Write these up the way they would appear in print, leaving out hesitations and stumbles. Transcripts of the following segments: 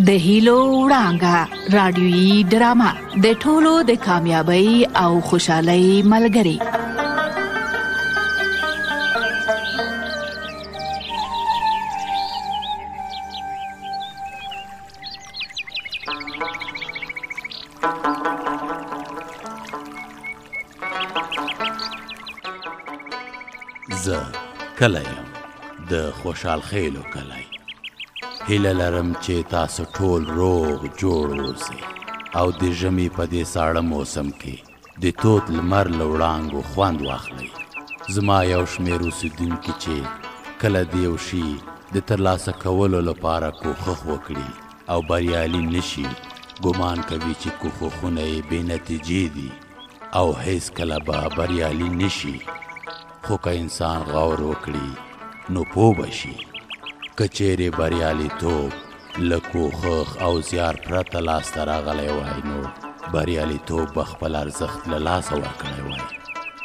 د هیلو وړانګه رادیويي ډرامه د ټولو د کامیابی او خوشحالۍ ملګری. زه کلی یم د خوشحال خیلو کلی. هیله لرم چې تاسو ټول روغ جوړ اوسئ او د ژمي په دې ساړه موسم کې د توت لمر له وړانګو خوند واخلئ. زما یو شمېر اوسېدونکي چې کله د یو شي د ترلاسه کولو لپاره کوښښ وکړي او بریالي نشي، ګمان کوي چې کوښښونه یې بې نتیجې دي او هیڅ کله به بریالي نشي. خو که انسان غور وکړي نو پوه به شي که چیرې بریالیتوب له کوښښ او زیار پرته لاسته راغلی وای نو بریالیتوب به خپل ارزښت له لاسه ورکړی وای.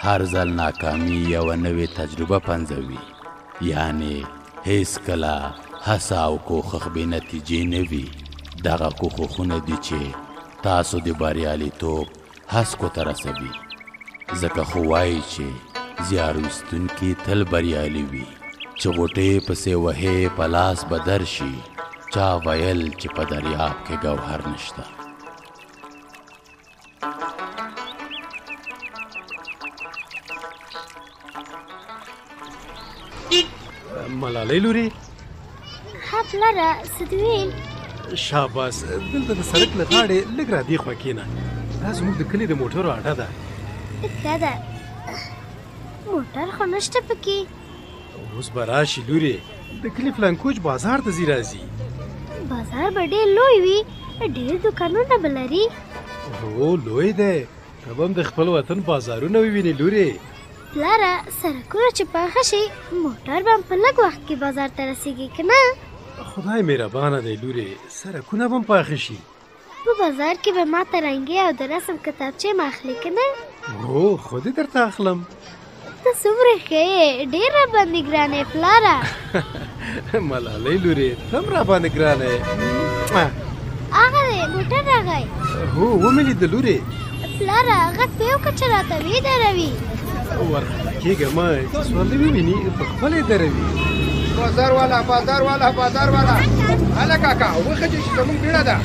هر ځل ناکامي یوه نوې تجربه پنځوي، یعنې هیڅ کله هڅه او کوښښ بې نتیجې نه وي. دغه کوښښونه دي چې تاسو د بریالیتوب هسکو ته رسوي. ځکه خو وایي چې زیار ویستونکي تل بریالي وي، چې غوټې پسې وهې په لاس به درشي، چا ویل چې په دریاب کې ګوهر نشته. ملالۍ لورې. ها پلاره څه دې ویل؟ شاباس، دلته د سړک له غاړې لږ را دې خوا کښېنه. دا زموږ د کلي د موټرو اډه ده. ښه ده، موټر خو نشته پکې. اوس به راشي لورې، د کلي فلانکوچ بازار ته ځي راځي. بازار به ډېر لوی وي، ډېر دوکانونه به لري. هو لوی دی، ته به هم د خپل وطن بازارونه ووینې لورې. پلاره سړکونه چې پاخه شي موټر به هم په لږ وخت کې بازار ته رسېږي که نه؟ خدای مهربانه دی لورې، سړکونه به هم پاخه شي. په بازار کې به ما ته رنګې او د رسم کتابچې ما اخلي که نه؟ هو خودې درته اخلم. ته څومره ښه یې، ډېر راباندې ګران یې پلاره. ملالۍ لورې ته هم راباندې ګرانه یې. هغه دی موټر راغی. هو ومې لیده لورې. پلاره غږ پې وکړه چې راته ودروي. ورخطا کېږه مه، چې سورلۍ وویني په خپله یې دروي. بازار والا بازار والا بازار والا، هله کاکا وخېږي چې زموږ بیړه ده.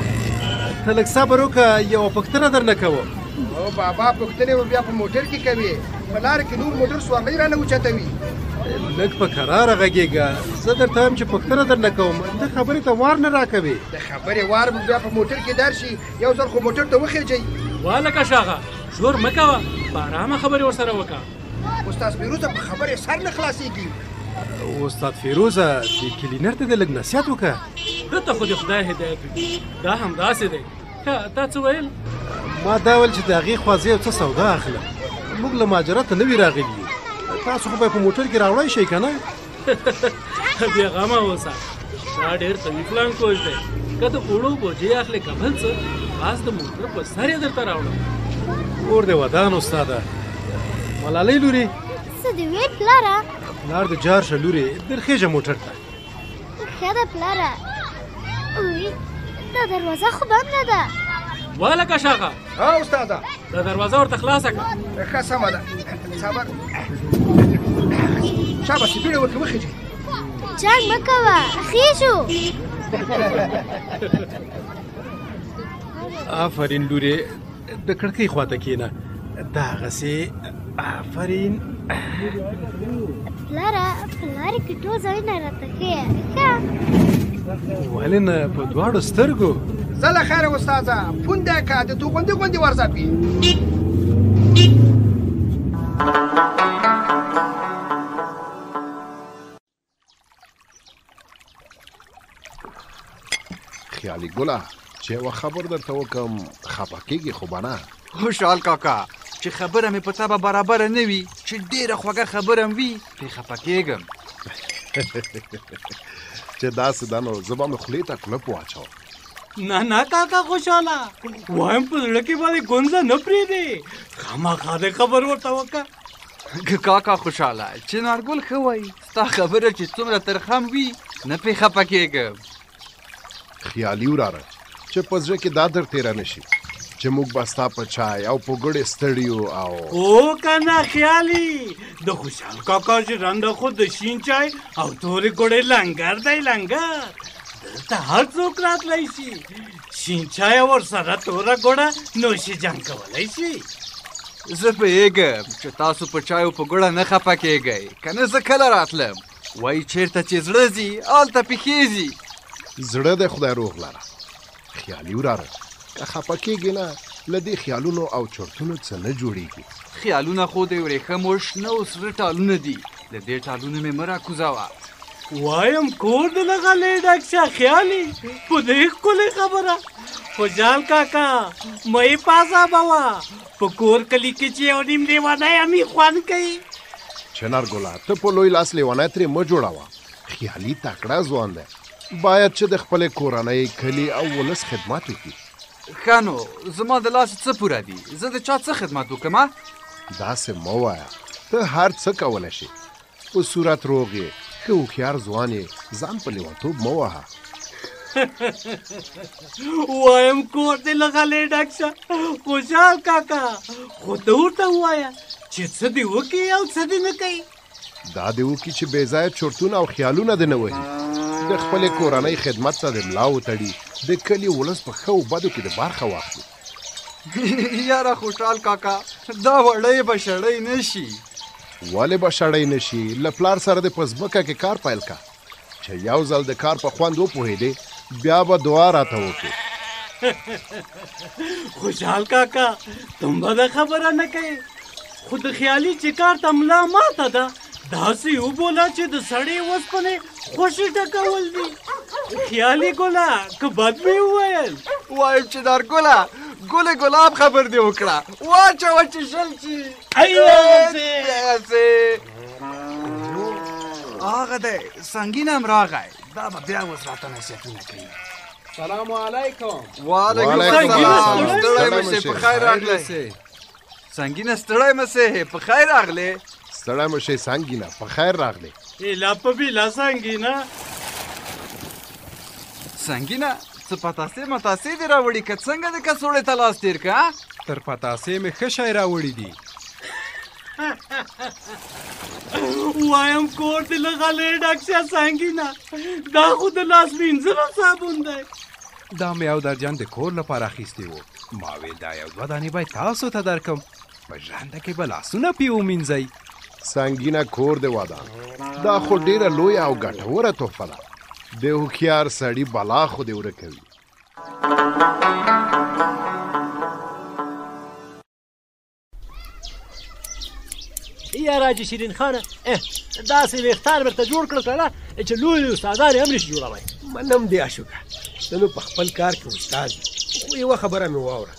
ته لږ صبر وکړه، یوه پوښتنه درنه کوم. او بابا پوښتنې به بیا په موټر کې کوي، په لاره کې نور موټر سوارلۍ رانه اوچتوي. لږ په کراره غږېږه، زه درته وایم چې پوښتنه درنه کوم، ته خبرې ته وار نه راکوې. د خبرې وار به بیا په موټر کې درشي، یو ځل خو موټر ته وخېږئ. والکه شاغه شور مه کوه، په ارامه خبرې ورسره وکړه. استاد فیروزه په خبرې سر نه خلاصېږي. استاد فیروزه دې کلینر ته دې لږ نصیحت وکړه. ده ته خو د خدای هدایت وي، دا همداسې دی. تا څه ویل؟ ما دا ویل چې د هغې خوا زه یو څه سودا اخلم. موږ له مهاجرت ته نه وي راغلي یو، تاسو خو به یې په موټر کې راوړی شئ که نه؟ بې غمه اوسه، دا ډېر قوي فلانکوچ دی. که د اوړو بوجۍ اخلې که بل څه، خاص د موټر په سر یې درته راوړم. اور دې ودان استاده. ملالۍ لورې. څه دې ویل پلاره؟ پلار د جار شه لورې، درخېږه موټر ته. ښه ده پلاره. اوی دا دروازه خو بنده ده. والکه شاغه. ها استاده، دا دروازه ورته خلاصه کړه. ښه سمه ده، صبر. شاباس بیړه وکړه وخېږئ. جنګ مه کوه، خېږو. آفرین لورې، د کړکۍ خواته کښېنه. دغسې آفرین. پلاره په لارې کې ټول ځایونه راته ښیه. ښه ولې نه، په دواړو سترګو. زه له خیره استاده، پونده که د توغندي غوندې ورځپي. خیالي ګله چې یوه خبر درته وکړم، خفه کېږي خو به نه؟ خوشحال کاکا چې خبره مې په تا به برابره نه وي، چې ډېره خوږه خبره هم وي، پرې خفه کېږم. چې داسې ده نو زه به مې خولې ته کلپ واچوم. نه نه کاکا خوشحاله، وایم په زړه کې باندې ګونځه نه پرېږدې، خامخا دې خبر ورته وکړه. کاکا خوشحاله چې نارګل ښه وایي، ستا خبره چې څومره ترخه هم وي نه پرې خفه کېږم. خیالي وراره چې په زړه کې دا در تیره نشي چې موږ به ستا په چای او په ګډې ستړي یو او کنه خیالي د خوشحال کاکا ژرنده خو د شین چای او تورې ګوړې لنګر دی لنګر دلته هر څوک راتلی شي شین چای ورسره توره ګوړه نوشي جان کولی شي زه پوهېږم چې تاسو په چایو په ګوړه نه خفه کېږئ که نه زه کله راتلم وایي چېرته چې زړه ځي هلته پښې ځي زړه د خدای روغ لره خیالي وراره که خفه کېږي نه له دې خیالونو او چرتونو څه نه جوړېږي خیالونه خو د ورېښمو شنه او سره ټالونه دي له دې ټالونو مې مه راکوزوه وایم کور د لغلې ډک شه خیالي په دې ښکلې خبره خوشحال کاکا مې پازا بوا په کور کلي کې چې یو نیم لیونی همي خوند کوي چنار ګله ته په لوی لاس لیونی ترې مه جوړوه خیالي تکړه ځوان دی باید چې د خپلې کورنۍ کلي او ولس خدمت وکړي ښه نو زما د لاسه څه پوره دي زه د چا څه خدمت وکړم داسې مه وایه ته هر څه کولی شي په صورت روغ یې ښه هوښیار ځوان یې ځان په لیونتوب مه وهه وایم کور دې له غلې ډک شه خوشحال کاکا خو ته ورته ووایه چې څه دې وکړي او څه دې نه کوي دا دې وکړي چې بې ځایه چرتونه او خیالونه دې نه وهي د خپلې کورنۍ خدمت ته د ملا وتړي د کلي ولس په ښه او بدو کې د برخه واخلي یاره خوشحال کاکا دا وړی به شړی نه شي ولې به شړی نه شي له پلار سره دې په ځمکه کې کار پیل که چې یو ځل د کار په خوند وپوهېدې بیا به دعا راته وکړې خوشحال کاکا تم بده خبره نه کوي خو د خیالي چې کار ته ملا ماته ده داسې وبوله چې د سړې وسپنې خوشې ټکول دي خیالي ګله که بد مې وویل وایم چې دارګله ګل ګلاب خبر دې وکړه واچوه چې شل شي هغه دی سنګین هم راغی دا به بیا اوس راته نصیحتونه کوي سلام علیکم وعلیکم السلام ستړی مشې په خیر راغلی سنګینه ستړی مشې په خیر راغلی ستړی مشې سنګینه په خیر راغلی ایلا په بیلا سنګینه سنګینه څه پتاسې متاسې دې راوړي که څنګه د کڅوړې ته لاس تېر که تر پتاسې مې ښه شی راوړي دي وایم کور دې له غلې ډک شه سنګینه دا خو د لاس وینځلو صابون دی دا مې یو درجن د کور لپاره اخیستی و ما ویل دا یو دوه دانې باید تاسو ته درکم په ژرنده کې به لاسونه پې ومینځئ سنګینه کور دې ودان دا خو ډېره لویه او ګټوره تحفه ده د هوښیار سړي بلا خو دې ورکوي یا راجي شیرین خانه داسې ویښتان ورته جوړ کړل کنه چې لوی استادان یې هم نشي جوړوی منم دی اشوکه ته نو په خپل کار کې استاد خو یوه خبره مې واوره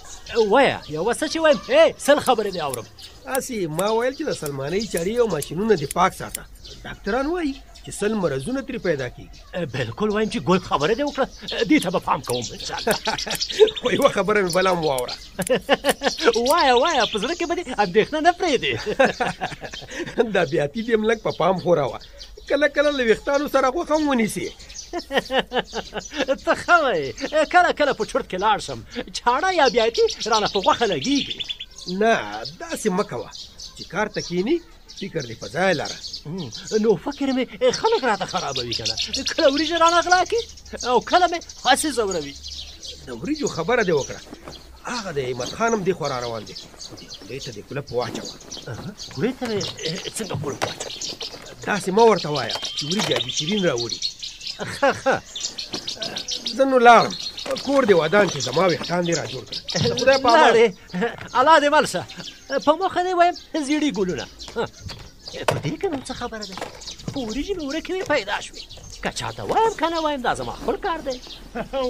وایه یوه څه چې وایم سل خبرې دې اورم هسې ما ویل چې د سلمانۍ چړې او ماشینونه دې پاک ساته ډاکټران وایي چې سل مرضونه ترې پیدا کېږي بالکل وایم چې ګل خبره دې وکړه دې ته به پام کوم انشاءالله خو یوه خبره مې بله هم واوره وایه په زړه کې به دې اندېښنه نه پرېږدې دا بیاتي دې هم لږ په پام خوراوه کله کله له ویښتانو سره غوښه هم ونیسي ته ښه وایې کله کله په چرت کې لاړ شم چاړه یا بیاتي رانه په غوښه لګېږي نه داسې مه کوه چې کار ته کښېني فکر دې په ځای لره نو فکر مې خلک راته خرابوي که نه کله وریجې رانه غلا کړي او کله مې هسې ځوروي د وریجو خبره دې وکړه هغه د احمد خان هم دې خوا را روان دی خولې ته دې کولپ واچوه خولې ته مې څنګه کولپ واچوه داسې مه ورته وایه چې وریجې حاجي شیرین راوړي ښه زه نو لاړم کور دې ودان چې زما ویښتان دې را جوړ کړه خدای په امان الله دې مل شه په مخه دې وایم زیړي ګلونه په دې کې نو څه خبره ده خو وریجې مې ورکې مې پیدا شوې که چاته وایم که نه وایم دا زما خپل کار دی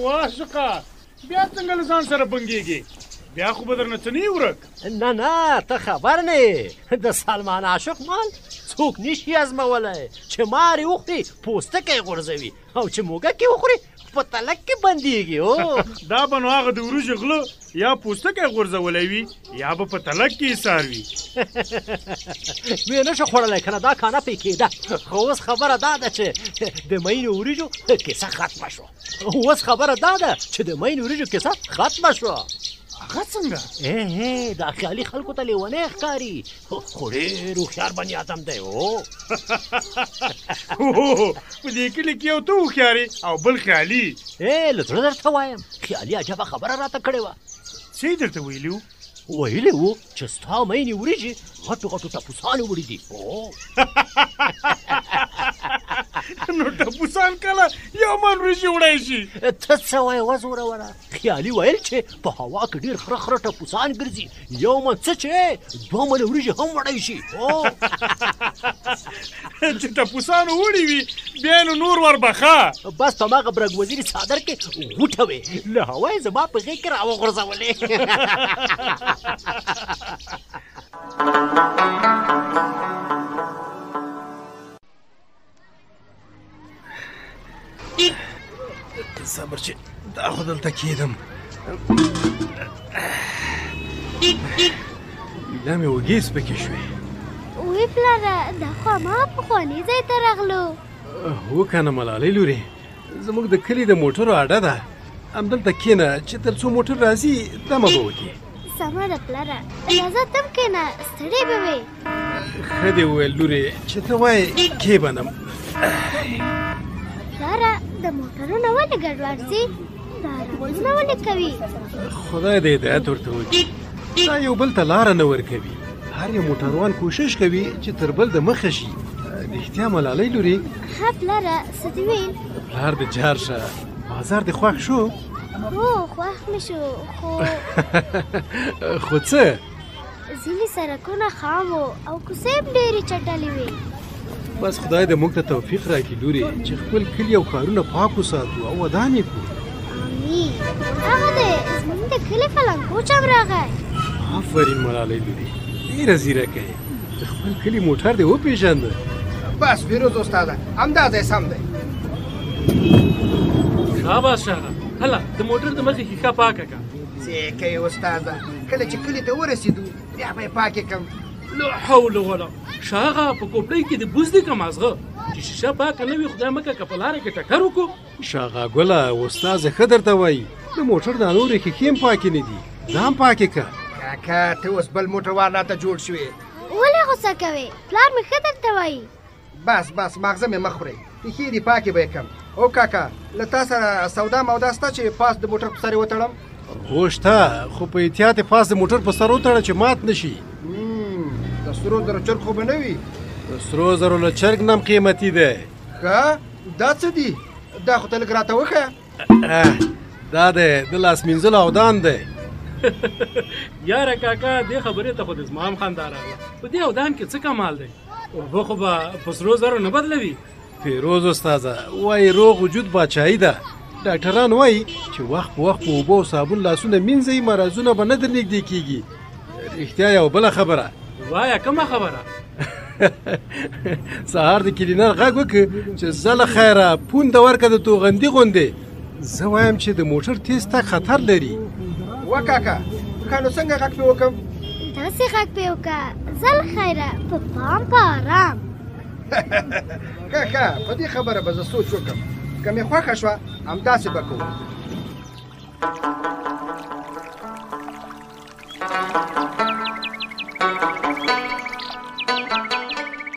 واشقه بیا څنګه له ځان سره بنګېږي بیا خو به درنه څه نه ورک نه ته خبر نه د سلمان عاشق مال څوک نشي ازمولی چې مارې وخوري پوستکی غورځوي او چې موږک یې وخوري په تلک کې بندېږي او دا به نو هغه د وریجو غله یا پوستکی غورځولی وي یا به په تلک کې ایسار وي ویې نه شو خوړلی که نه دا کانه پې کېده خو اوس خبره دا ده چې د مینو وریجو کیسه ختمه شوه اوس خبره دا ده چې د مینو وریجو کیسه ختمه شوه هغه څنګه دا خیالي خلکو ته لیونی ښکاري خو ډېر هوښیار بني آدم دی او په دې کلي کې یو ته هوښیار او بل خیالي له زړه درته وایم خیالي عجبه خبره راته کړې وه څه یې درته ویلي ویلې وو چې ستا مینې وریجې غټو غټو ټپوسانو وړي دي نو ټپوسان کله یو من وریجې وړی شي ته څه وایې وزوروره خیالي ویل چې په هوا کې ډېر خره خره ټپوسان ګرځي یو من څه چې 2 منه وریجې هم وړی شي چې ټپوسانو وړي وي بیا نو نور وربخه بس په هماغه برګ وزیري څادر کې غوټه وې له هوا یې زما په غېږ کې راوغورځولې صبر چې دا خو دلته کېدم لا مې وږې سپکې شوې وی پلاره دا خو هماغه پخواني ځای ته راغلو هو که نه ملالۍ لورې زموږ د کلي د موټرو اډه ده همدلته کښېنه چې تر څو موټر راځي دمه به وکړي سمه ده پلاره راځه تم کښېنه ستړی به وې ښه دې وویل لورې چې ته وایې کښېبنم پلاره د موټرونه ولې ګډوډ ځي دا رنګونه ولې کوي خدای دې هدایت ورته وکړي دا یو بل ته لاره نه ورکوي هر یو موټروان کوشش کوي چې تر بل د مخه شي رښتیا ملالۍ لورې ښه پلاره څه دې ویل پلار دې جار شه بازار دې خوښ شو هو خوښ مې شو خو څه ځینې سړکونه خام وو او کوڅې هم ډېرې چټلې وې بس خدای دې موږ ته توفیق راکړي لورې چې خپل کلي او ښارونه پاک وساتو او ودان یې کړو امین هغه دی زموږ د کلي فلنګوچ هم راغی آفرین ملالۍ لورې ډېره ځیرکه یې د خپل کلي موټر دې وپېژانده بس فیروز استاده همدا ځای سم دی شاباس شاغه هله د موټر د مخې ښیښه پاکه کړه څه کوې استاده کله چې کلي ته ورسېدو بیا به یې پاکې کړم لا حول ولا شاغه په کوپړۍ کې د بوز دي که مازغه چې شیشه پاکه نه وي خدای مکه که په لاره کې ټکر وکړو شاغه ګله استاذ ښه درته وایي د موټر دا نورې ښیښې هم پاکې نه دي دا هم پاکې کړه کاکا ته اوس بل موټروان راته جوړ شوې ولې غوسه کوې پلار مې ښه درته وایي بس ماغزه مې مه خورئ ریښې دې پاکې به یې کړم او کاکا له تا سره سودا مودا شته چې پاس د موټر په سر یې وتړم هو شته خو په احتیاط یې پاس د موټر په سر وتړه چې مات نه شي د سرو زرو چرګ خو به نه وي د سرو زرو له چرګ نه هم قیمتي دی ښه دا څه دي دا خو ته لږ راته وښیه دا دی د لاس مینځلو اودان دی یاره کاکا دې خبرې ته خو د زما هم خندا راغله په دې اودان کې څه کمال دی اوبه خو به په سرو زرو نه بدلوي فیروز استاذه وایي روغ وجود باچایي ده ډاکټران وایي چې وخت په وخت په اوبو او صابون لاسونه مینځئ مرضونه به نه در نږدې کېږي رښتیا یو بله خبره وایه کومه خبره سهار د کلینر غږ وکړه چې زه له خیره پونده ورکړه د توغندي غوندې زه وایم چې د موټر تیز تګ خطر لري وا کاکا ښه نو څنګه غږ پې وکړم داسې غږ پې وکړه زه له خیره په پام په ارام ښه په دې خبره به زه سوچ وکړم که مې خوښه شوه همداسې به کوو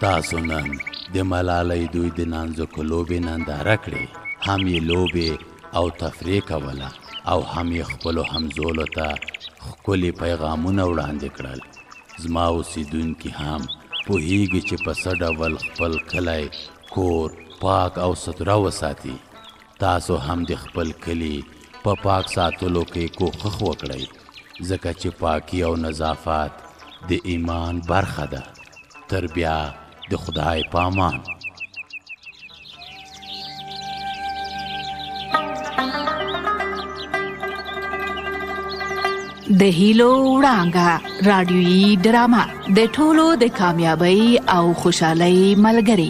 تاسو نن د ملالۍ دوی د نانځکو لوبې ننداره کړې هم یې لوبې او تفریح کوله او هم یې خپلو همزولو ته ښکلي پیغامونه وړاندې کړل زما اوسیدونکي هم پوهیږي چې په څه ډول خپل کلی کور پاک او سوتره وساتي تاسو هم د خپل کلي په پاک ساتلو کې کوښښ وکړئ ځکه چې پاکي او نظافت د ایمان برخه ده تر بیا د خدای پامان د هیلو وړانګه رادیويي ډرامه د ټولو د کامیابی او خوشحالۍ ملګری